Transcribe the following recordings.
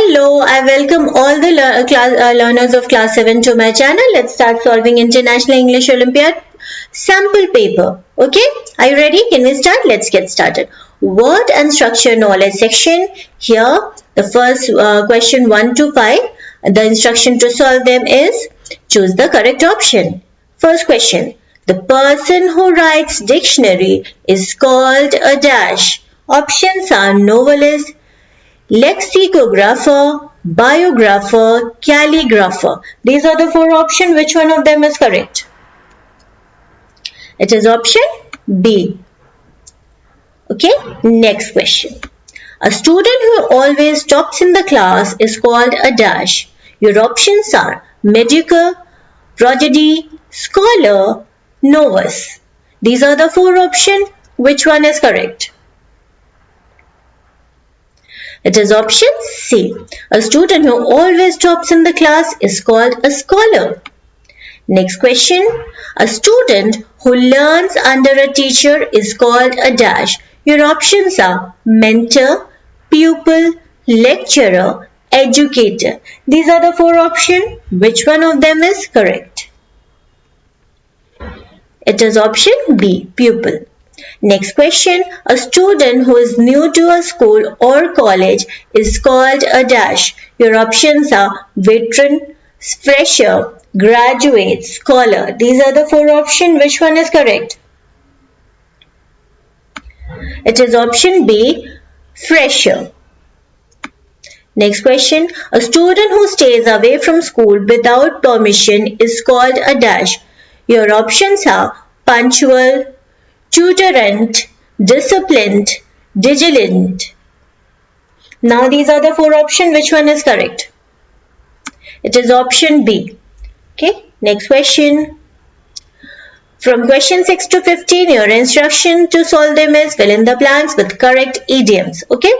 Hello, I welcome all the learners of class 7 to my channel. Let's start solving International English Olympiad sample paper. Okay, are you ready? Can we start? Let's get started. Word and structure knowledge section. Here, the first question 1 to 5. The instruction to solve them is choose the correct option. First question. The person who writes dictionary is called a dash. Options are novelist, lexicographer, biographer, calligrapher. These are the four options. Which one of them is correct? It is option B. Okay, next question. A student who always tops in the class is called a dash. Your options are mediocre, prodigy, scholar, novice. These are the four options. Which one is correct? It is option C. A student who always tops in the class is called a scholar. Next question. A student who learns under a teacher is called a dash. Your options are mentor, pupil, lecturer, educator. These are the four options. Which one of them is correct? It is option B, pupil. Next question. A student who is new to a school or college is called a dash. Your options are veteran, fresher, graduate, scholar. These are the four options. Which one is correct? It is option B, fresher. Next question. A student who stays away from school without permission is called a dash. Your options are punctual, tutorant, disciplined, vigilant. Now these are the four options. Which one is correct? It is option B. Okay, next question. From question 6 to 15, your instruction to solve them is fill in the blanks with correct idioms. Okay.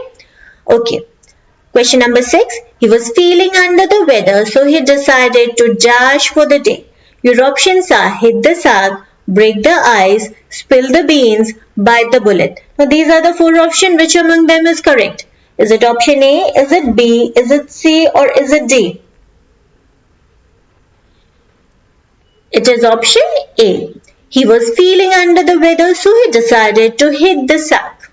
Question number 6. He was feeling under the weather, so he decided to dash for the day. Your options are hit the sack, break the ice, spill the beans, bite the bullet. Now these are the four options. Which among them is correct? Is it option A? Is it B? Is it C? Or is it D? It is option A. He was feeling under the weather, so he decided to hit the sack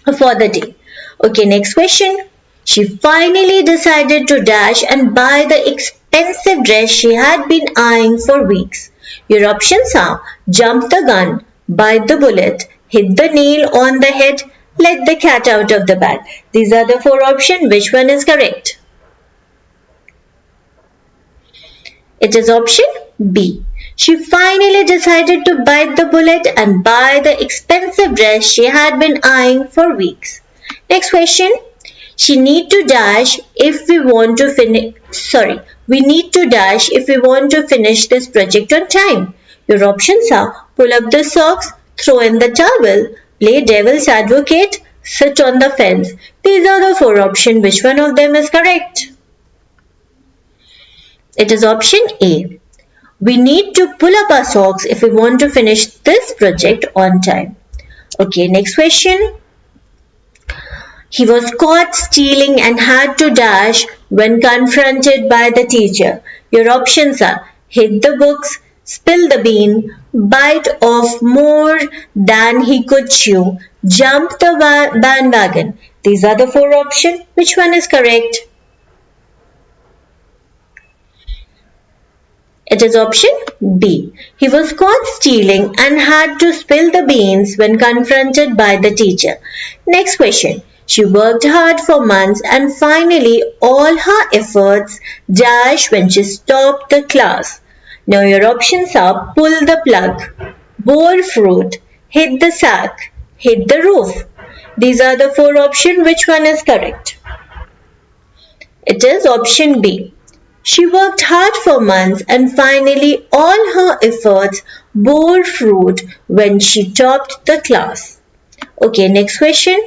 for the day. Okay, next question. She finally decided to dash and buy the expensive dress she had been eyeing for weeks. Your options are jump the gun, bite the bullet, hit the nail on the head, let the cat out of the bag. These are the four options. Which one is correct? It is option B. She finally decided to bite the bullet and buy the expensive dress she had been eyeing for weeks. Next question. We need to dash if we want to finish this project on time. Your options are pull up the socks, throw in the towel, play devil's advocate, sit on the fence. These are the four options. Which one of them is correct? It is option A. We need to pull up our socks if we want to finish this project on time. Okay, next question. He was caught stealing and had to dash when confronted by the teacher. Your options are hit the books, spill the bean, bite off more than he could chew, jump the bandwagon. These are the four options. Which one is correct? It is option B. He was caught stealing and had to spill the beans when confronted by the teacher. Next question. She worked hard for months and finally all her efforts dashed when she stopped the class. Now your options are pull the plug, bore fruit, hit the sack, hit the roof. These are the four options. Which one is correct? It is option B. She worked hard for months and finally all her efforts bore fruit when she topped the class. Okay, next question.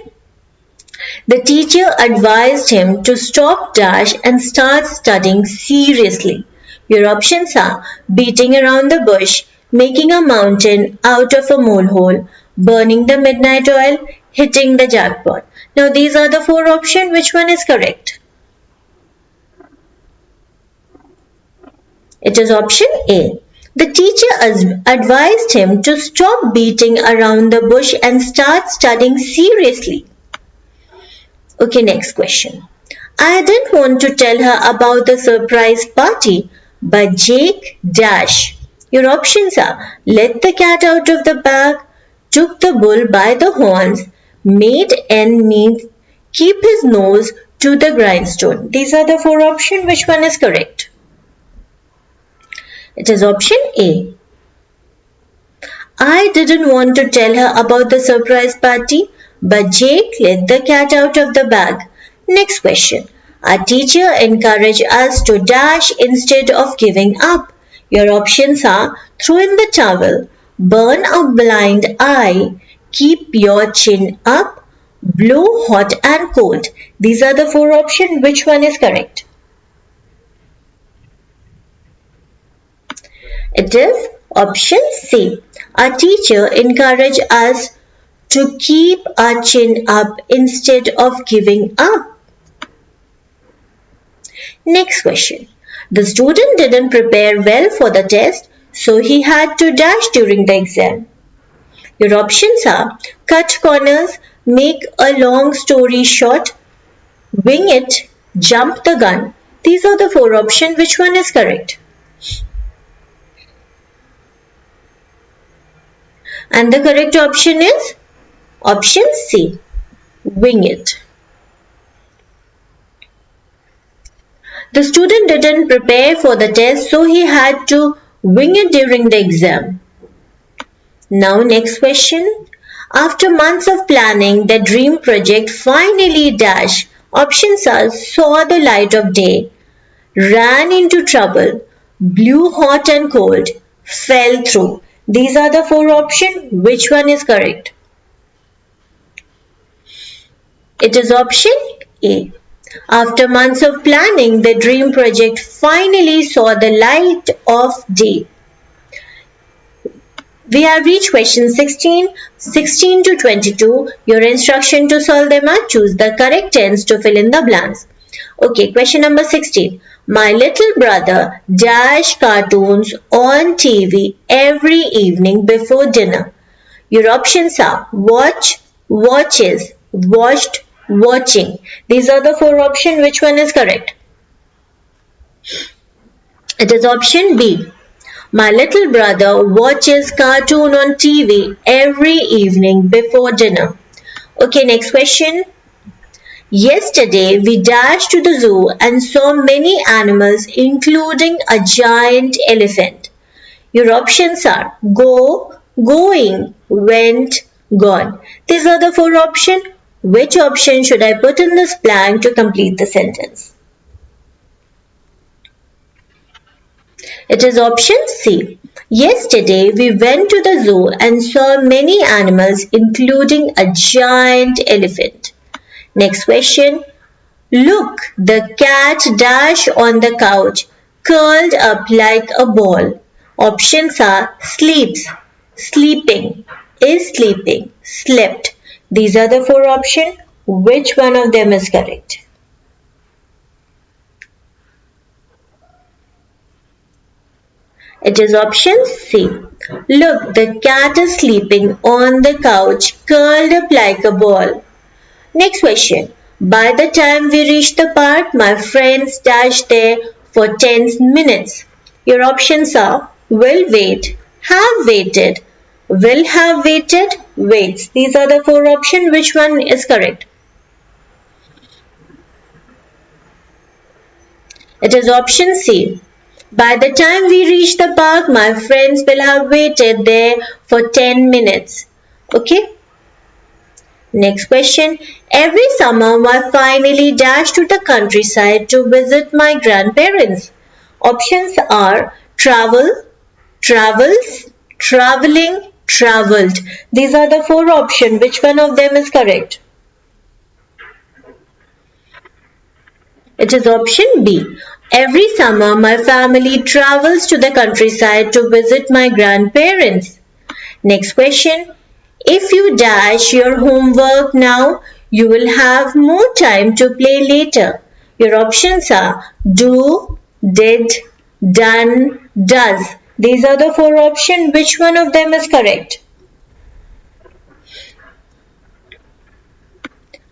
The teacher advised him to stop dash and start studying seriously. Your options are beating around the bush, making a mountain out of a molehill, burning the midnight oil, hitting the jackpot. Now these are the four options. Which one is correct? It is option A. The teacher advised him to stop beating around the bush and start studying seriously. Okay, next question. I didn't want to tell her about the surprise party, but Jake dash. Your options are let the cat out of the bag, took the bull by the horns, made enemies, keep his nose to the grindstone. These are the four options. Which one is correct? It is option A. I didn't want to tell her about the surprise party, but Jake let the cat out of the bag. Next question. Our teacher encouraged us to dash instead of giving up. Your options are throw in the towel, burn a blind eye, keep your chin up, blow hot and cold. These are the four options. Which one is correct? It is option C. Our teacher encouraged us to keep our chin up instead of giving up. Next question. The student didn't prepare well for the test, so he had to dash during the exam. Your options are cut corners, make a long story short, wing it, jump the gun. These are the four options. Which one is correct? And the correct option is option C, wing it. The student didn't prepare for the test, so he had to wing it during the exam. Now next question. After months of planning, the dream project finally dash. Options are saw the light of day, ran into trouble, blew hot and cold, fell through. These are the four options. Which one is correct? It is option A. After months of planning, the dream project finally saw the light of day. We have reached question 16 to 22. Your instruction to solve them are choose the correct tense to fill in the blanks. Okay, question number 16. My little brother dash cartoons on TV every evening before dinner. Your options are watch, watches, watched, watching. These are the four options. Which one is correct? It is option B. My little brother watches cartoon on TV every evening before dinner. Okay, next question. Yesterday we dashed to the zoo and saw many animals including a giant elephant. Your options are go, going, went, gone. These are the four options. Which option should I put in this blank to complete the sentence? It is option C. Yesterday we went to the zoo and saw many animals including a giant elephant. Next question. Look, the cat dash on the couch, curled up like a ball. Options are sleeps, sleeping, is sleeping, slept. These are the four options. Which one of them is correct? It is option C. Look, the cat is sleeping on the couch, curled up like a ball. Next question. By the time we reached the park, my friends dashed there for 10 minutes. Your options are will wait, have waited, will have waited, waits. These are the four options. Which one is correct? It is option C. By the time we reach the park, my friends will have waited there for 10 minutes. Okay? Next question. Every summer, I finally dash to the countryside to visit my grandparents. Options are travel, travels, traveling, travelled. These are the four options. Which one of them is correct? It is option B. Every summer, my family travels to the countryside to visit my grandparents. Next question. If you dash your homework now, you will have more time to play later. Your options are do, did, done, does. These are the four options. Which one of them is correct?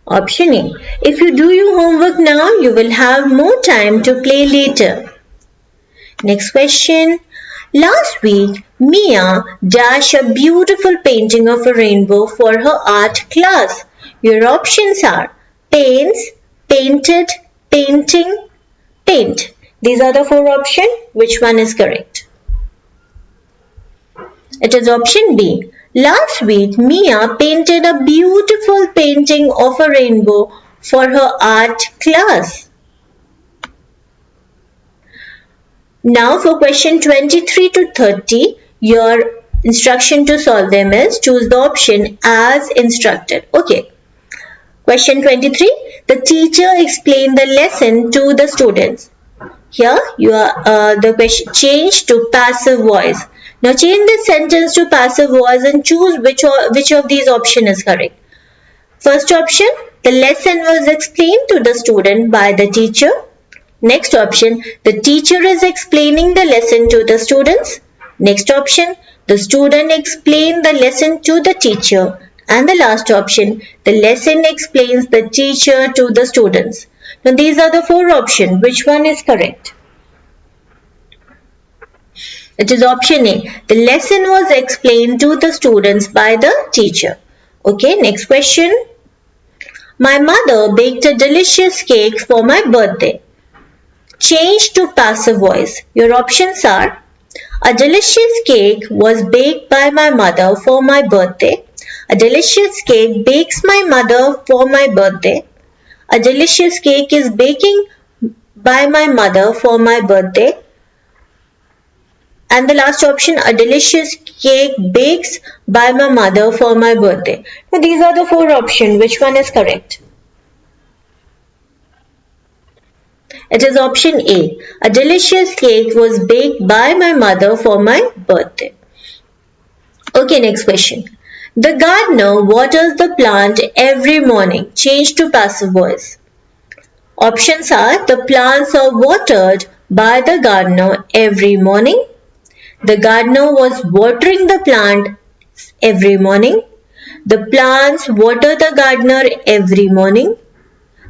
Option A. If you do your homework now, you will have more time to play later. Next question. Last week, Mia dashed a beautiful painting of a rainbow for her art class. Your options are paints, painted, painting, paint. These are the four options. Which one is correct? It is option B. Last week, Mia painted a beautiful painting of a rainbow for her art class. Now for question 23 to 30, your instruction to solve them is choose the option as instructed. Okay. Question 23. The teacher explained the lesson to the students. Here you are the question change to passive voice. Now change this sentence to passive voice and choose which of these options is correct. First option, the lesson was explained to the student by the teacher. Next option, the teacher is explaining the lesson to the students. Next option, the student explained the lesson to the teacher. And the last option, the lesson explains the teacher to the students. Now these are the four options. Which one is correct? It is option A. The lesson was explained to the students by the teacher. Okay, next question. My mother baked a delicious cake for my birthday. Change to passive voice. Your options are a delicious cake was baked by my mother for my birthday. A delicious cake bakes my mother for my birthday. A delicious cake is baking by my mother for my birthday. And the last option, a delicious cake bakes by my mother for my birthday. Now these are the four options. Which one is correct? It is option A. A delicious cake was baked by my mother for my birthday. Okay, next question. The gardener waters the plant every morning. Change to passive voice. Options are the plants are watered by the gardener every morning. The gardener was watering the plant every morning. The plants water the gardener every morning.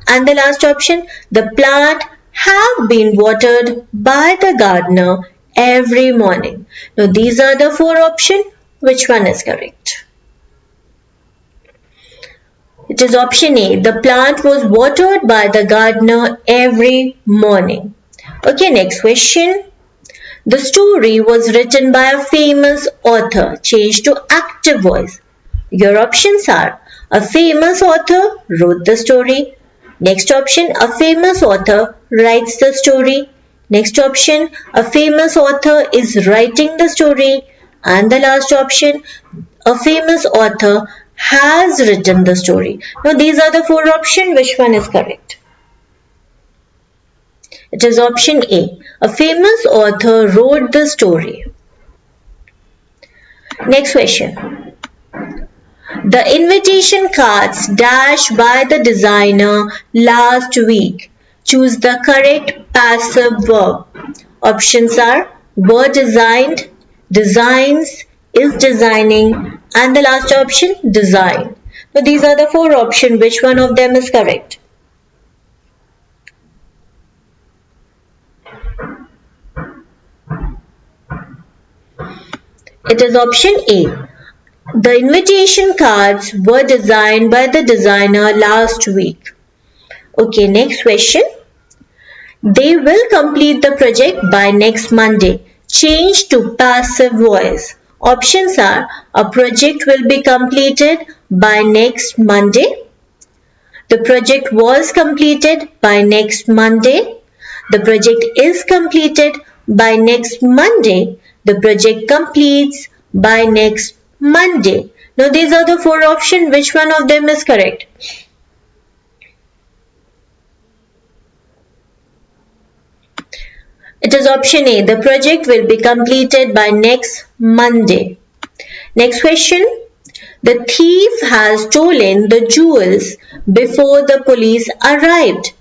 And the last option, the plant have been watered by the gardener every morning. Now these are the four options. Which one is correct? It is option A. The plant was watered by the gardener every morning. Okay, next question. The story was written by a famous author. Change to active voice. Your options are a famous author wrote the story. Next option, a famous author writes the story. Next option, a famous author is writing the story. And the last option, a famous author has written the story. Now these are the four options. Which one is correct? It is option A. A famous author wrote the story. Next question. The invitation cards dashed by the designer last week. Choose the correct passive verb. Options are were designed, designs, is designing, and the last option, design. So these are the four options. Which one of them is correct? It is option A. The invitation cards were designed by the designer last week. Okay, next question. They will complete the project by next Monday. Change to passive voice. Options are a project will be completed by next Monday. The project was completed by next Monday. The project is completed by next Monday. The project completes by next Monday. Now these are the four options. Which one of them is correct? It is option A. The project will be completed by next Monday. Next question. The thief has stolen the jewels before the police arrived.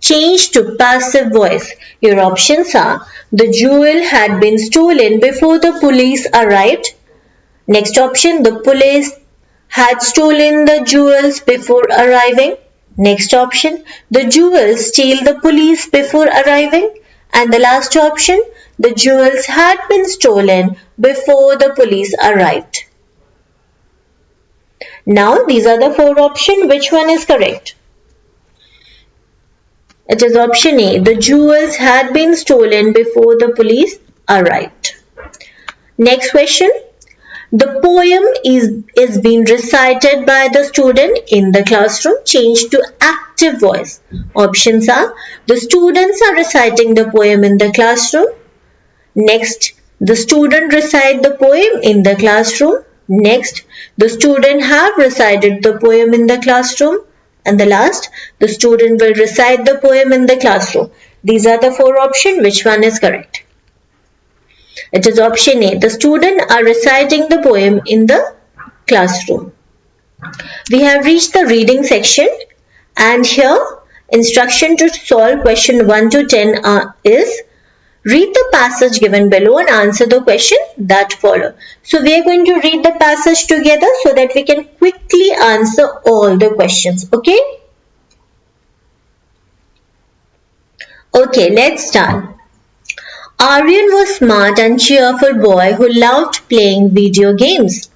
change to passive voice? Your options are the jewel had been stolen before the police arrived. Next option, the police had stolen the jewels before arriving. Next option, the jewels steal the police before arriving. And the last option, the jewels had been stolen before the police arrived. Now these are the four options. Which one is correct? It is option A. The jewels had been stolen before the police arrived. Next question. The poem is being recited by the student in the classroom. Change to active voice. Options are the students are reciting the poem in the classroom. Next, the student recite the poem in the classroom. Next, the student have recited the poem in the classroom. And the last, the student will recite the poem in the classroom. These are the four options. Which one is correct? It is option A. The students are reciting the poem in the classroom. We have reached the reading section, and here instruction to solve question 1 to 10 is read the passage given below and answer the question that follow. So we are going to read the passage together so that we can quickly answer all the questions. Okay? Okay, let's start. Aryan was a smart and cheerful boy who loved playing video games.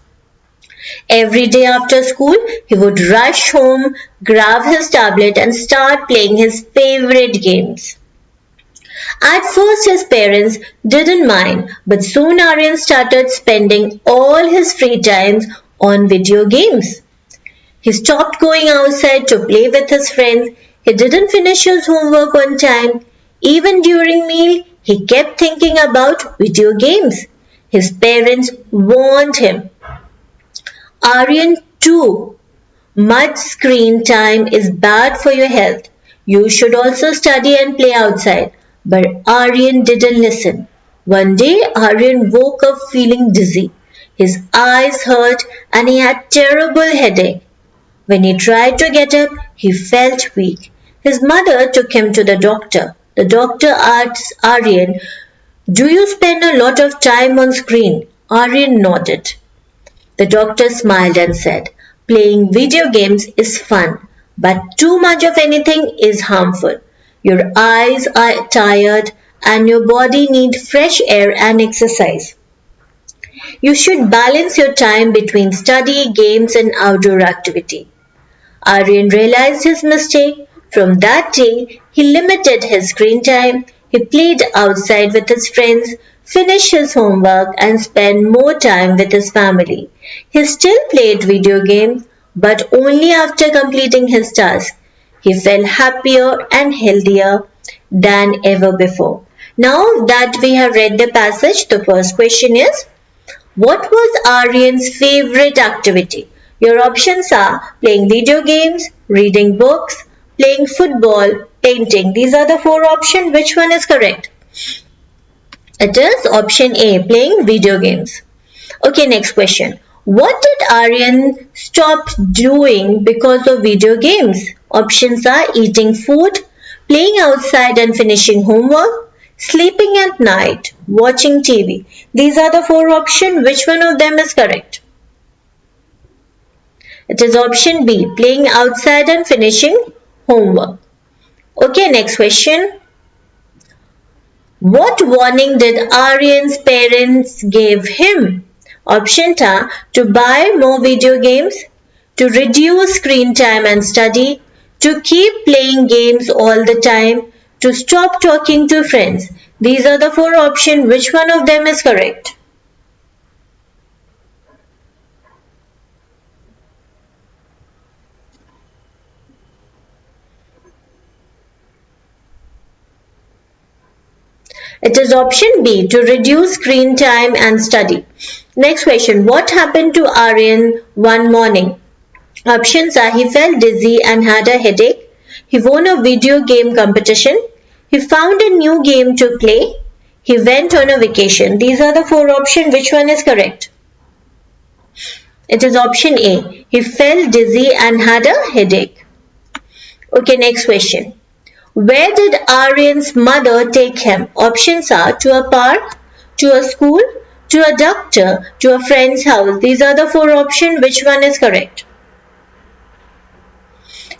Every day after school, he would rush home, grab his tablet and start playing his favorite games. At first his parents didn't mind, but soon Aryan started spending all his free time on video games. He stopped going outside to play with his friends. He didn't finish his homework on time. Even during meal, he kept thinking about video games. His parents warned him. Aryan, too much screen time is bad for your health. You should also study and play outside. But Aryan didn't listen. One day, Aryan woke up feeling dizzy. His eyes hurt and he had a terrible headache. When he tried to get up, he felt weak. His mother took him to the doctor. The doctor asked Aryan, "Do you spend a lot of time on screen?" Aryan nodded. The doctor smiled and said, "Playing video games is fun, but too much of anything is harmful. Your eyes are tired and your body needs fresh air and exercise. You should balance your time between study, games and outdoor activity." Aryan realized his mistake. From that day, he limited his screen time. He played outside with his friends, finished his homework and spent more time with his family. He still played video games, but only after completing his task. He felt happier and healthier than ever before. Now that we have read the passage, the first question is, what was Aryan's favorite activity? Your options are playing video games, reading books, playing football, painting. These are the four options. Which one is correct? It is option A, playing video games. Okay, next question. What did Aryan stop doing because of video games? Options are eating food, playing outside and finishing homework, sleeping at night, watching TV. These are the four options. Which one of them is correct? It is option B, playing outside and finishing homework. Okay, next question. What warning did Aryan's parents give him? Options are to buy more video games, to reduce screen time and study, to keep playing games all the time, to stop talking to friends. These are the four options. Which one of them is correct? It is option B, to reduce screen time and study. Next question. What happened to Aryan one morning? Options are he felt dizzy and had a headache. He won a video game competition. He found a new game to play. He went on a vacation. These are the four options. Which one is correct? It is option A. He felt dizzy and had a headache. Okay, next question. Where did Aryan's mother take him? Options are to a park, to a school, to a doctor, to a friend's house. These are the four options. Which one is correct?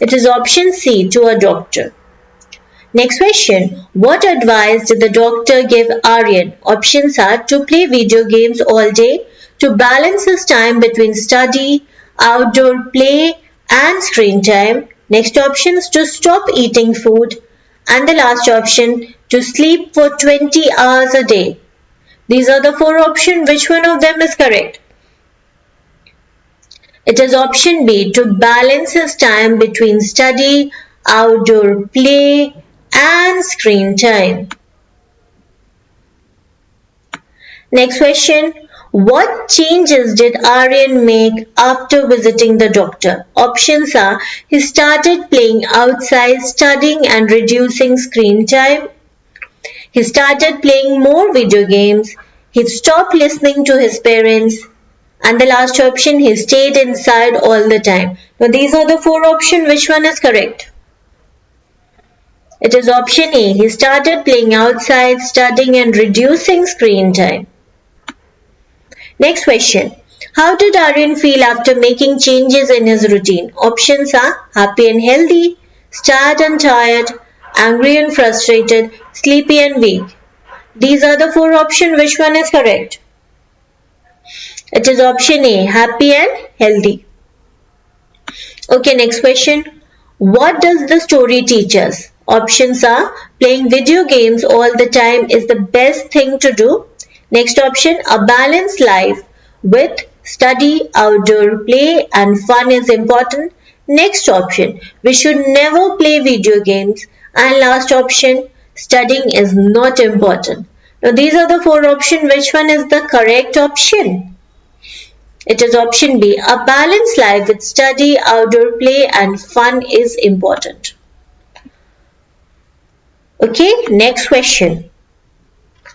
It is option C, to a doctor. Next question. What advice did the doctor give Aryan? Options are to play video games all day, to balance his time between study, outdoor play and screen time. Next option is to stop eating food. And the last option, to sleep for 20 hours a day. These are the four options. Which one of them is correct? It is option B, to balance his time between study, outdoor play and screen time. Next question. What changes did Aryan make after visiting the doctor? Options are he started playing outside, studying and reducing screen time. He started playing more video games. He stopped listening to his parents. And the last option, he stayed inside all the time. Now these are the four options. Which one is correct? It is option A. He started playing outside, studying and reducing screen time. Next question. How did Aryan feel after making changes in his routine? Options are happy and healthy, sad and tired, angry and frustrated, sleepy and weak. These are the four options. Which one is correct? It is option A, happy and healthy. Okay, next question. What does the story teach us? Options are playing video games all the time is the best thing to do. Next option, a balanced life with study, outdoor play and fun is important. Next option, we should never play video games. And last option, studying is not important. Now these are the four options. Which one is the correct option? It is option B, a balanced life with study, outdoor play and fun is important. Okay, next question.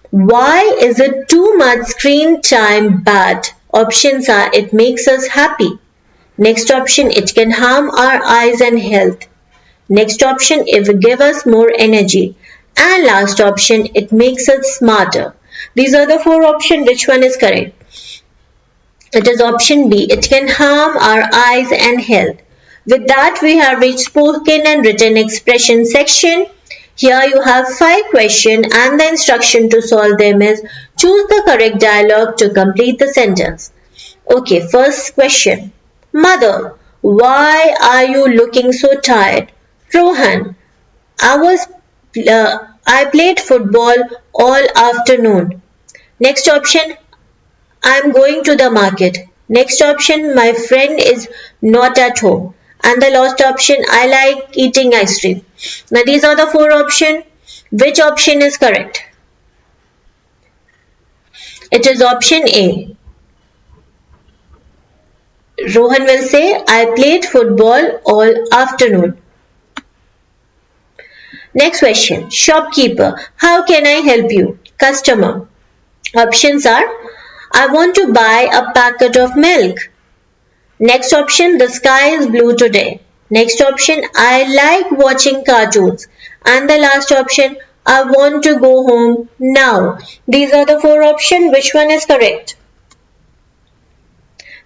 Why is it too much screen time bad? Options are it makes us happy. Next option, it can harm our eyes and health. Next option, it will give us more energy. And last option, it makes us smarter. These are the four options. Which one is correct? It is option B, it can harm our eyes and health. With that, we have reached spoken and written expression section. Here you have 5 questions and the instruction to solve them is choose the correct dialogue to complete the sentence. Okay, first question. Mother, why are you looking so tired? Rohan, I played football all afternoon. Next option, I am going to the market. Next option, my friend is not at home. And the last option, I like eating ice cream. Now these are the 4 options. Which option is correct? It is option A. Rohan will say, I played football all afternoon. Next question. Shopkeeper, how can I help you? Customer. Options are, I want to buy a packet of milk. Next option, the sky is blue today. Next option, I like watching cartoons. And the last option, I want to go home now. These are the 4 options. Which one is correct?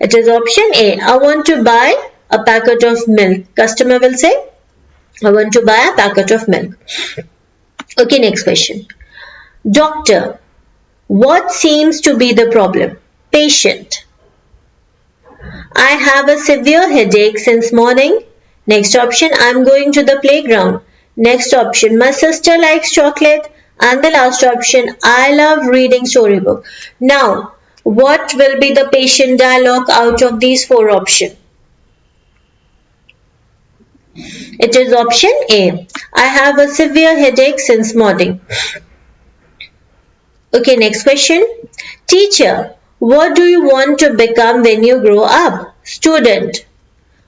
It is option A. I want to buy a packet of milk. Customer will say, I want to buy a packet of milk. Okay, next question. Doctor, what seems to be the problem? Patient. I have a severe headache since morning. Next option, I am going to the playground. Next option, my sister likes chocolate. And the last option, I love reading storybook. Now, what will be the patient dialogue out of these 4 options? It is option A. I have a severe headache since morning. Okay, next question. Teacher, what do you want to become when you grow up? Student.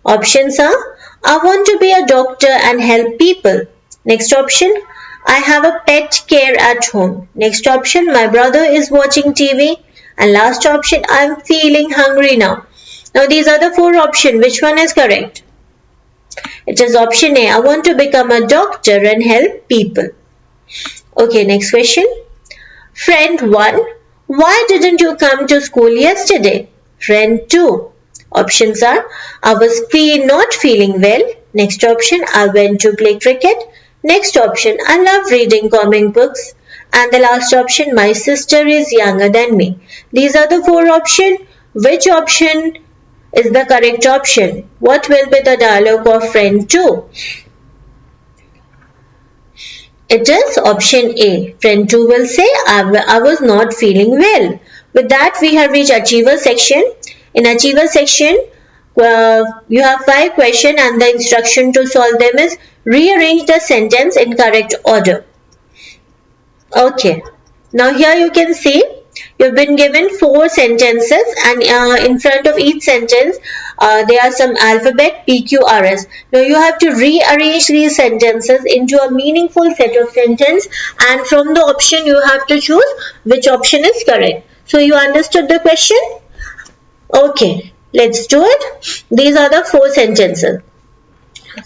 Options are, I want to be a doctor and help people. Next option, I have a pet care at home. Next option, my brother is watching TV. And last option, I am feeling hungry now. Now these are the 4 options. Which one is correct? It is option A. I want to become a doctor and help people. Okay, next question. Friend 1. Why didn't you come to school yesterday? Friend 2. Options are I was not feeling well. Next option, I went to play cricket. Next option, I love reading comic books. And the last option, my sister is younger than me. These are the 4 options. Which option is the correct option? What will be the dialogue of friend 2? It is option A. Friend 2 will say, I was not feeling well. With that, we have reached Achiever section. In Achiever section, you have 5 questions and the instruction to solve them is rearrange the sentence in correct order. Okay. Now here you can see you've been given 4 sentences and in front of each sentence there are some alphabet PQRS. Now you have to rearrange these sentences into a meaningful set of sentences and from the option you have to choose which option is correct. So you understood the question? Okay, let's do it. These are the 4 sentences.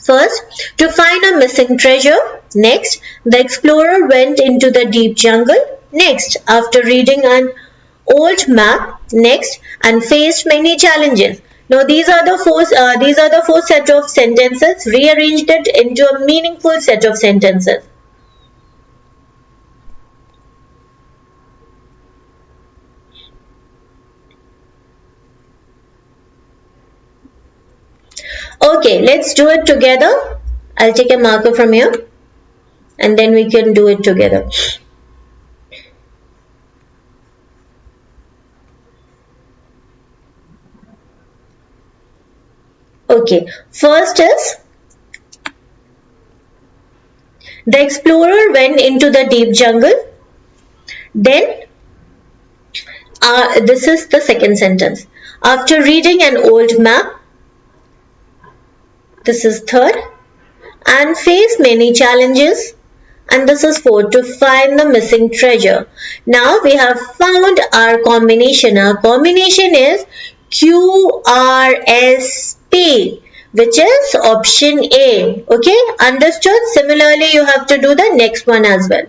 First, to find a missing treasure. Next, the explorer went into the deep jungle. Next, after reading an old map. Next, and faced many challenges. Now these are the 4 set of sentences. Rearranged it into a meaningful set of sentences. Okay, let's do it together. I'll take a marker from here and then we can do it together. Okay, first is the explorer went into the deep jungle. Then this is the second sentence. After reading an old map. This is third. And face many challenges. And this is 4, to find the missing treasure. Now we have found our combination. Our combination is QRSP, which is option A. Okay, understood? Similarly, you have to do the next one as well.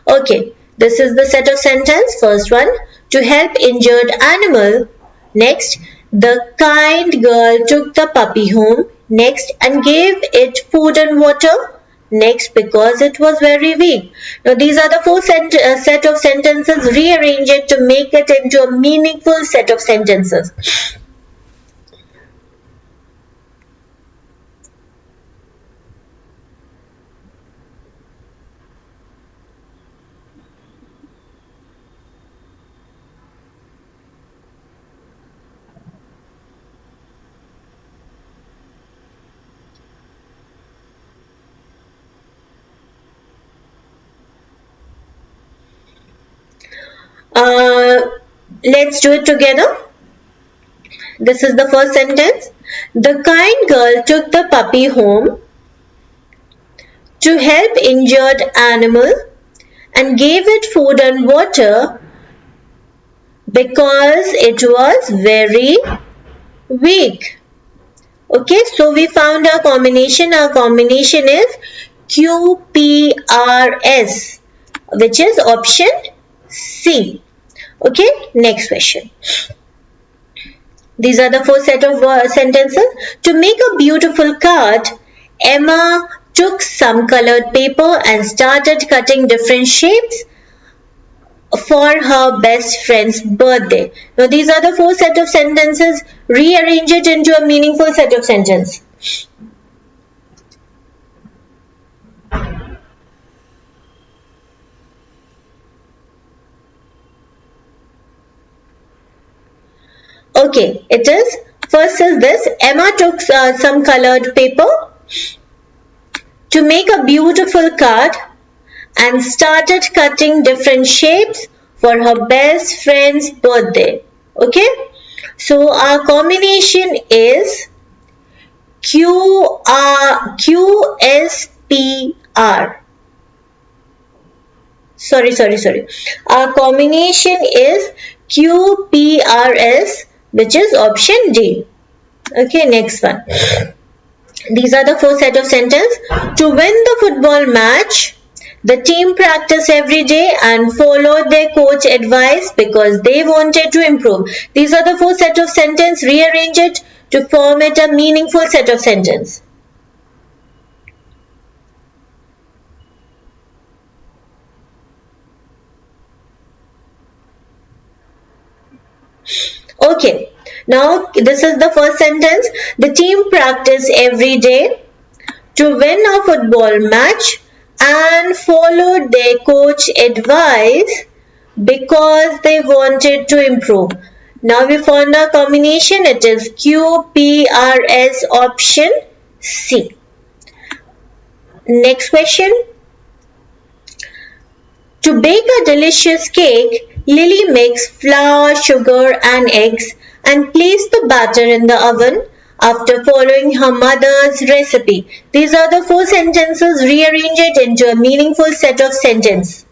Okay, this is the set of sentence. First one, to help injured animal. Next, the kind girl took the puppy home. Next, and gave it food and water. Next, because it was very weak. Now these are the 4 set of sentences. Rearrange it to make it into a meaningful set of sentences. Let's do it together. This is the first sentence. The kind girl took the puppy home to help injured animal and gave it food and water because it was very weak. Okay, so we found our combination. Our combination is QPRS, which is option C. Okay, next question. These are the 4 set of sentences. To make a beautiful card, Emma took some colored paper and started cutting different shapes for her best friend's birthday. Now these are the 4 set of sentences. Rearrange it into a meaningful set of sentences. Okay, it is, first is this, Emma took some colored paper to make a beautiful card and started cutting different shapes for her best friend's birthday. Okay, so our combination is QSPR. Sorry. Our combination is QPRS, which is option D. Okay, next one. These are the four set of sentences. To win the football match, the team practiced every day and followed their coach advice because they wanted to improve. These are the four set of sentences. Rearrange it to form it a meaningful set of sentence. Okay, now this is the first sentence. The team practiced every day to win a football match and followed their coach advice because they wanted to improve. Now we found our combination. It is QPRS option C. Next question. To bake a delicious cake, Lily mixed flour, sugar and eggs and placed the batter in the oven after following her mother's recipe. These are the four sentences. Rearrange it into a meaningful set of sentences.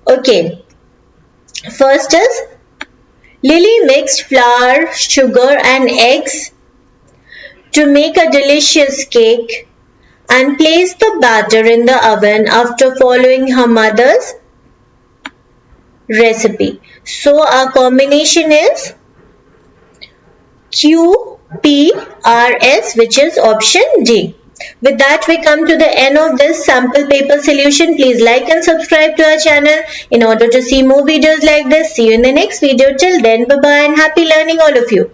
Okay, first is Lily mixed flour, sugar and eggs to make a delicious cake and placed the batter in the oven after following her mother's recipe. So our combination is QPRS, which is option D. With that, we come to the end of this sample paper solution. Please like and subscribe to our channel in order to see more videos like this. See you in the next video. Till then, bye-bye and happy learning all of you.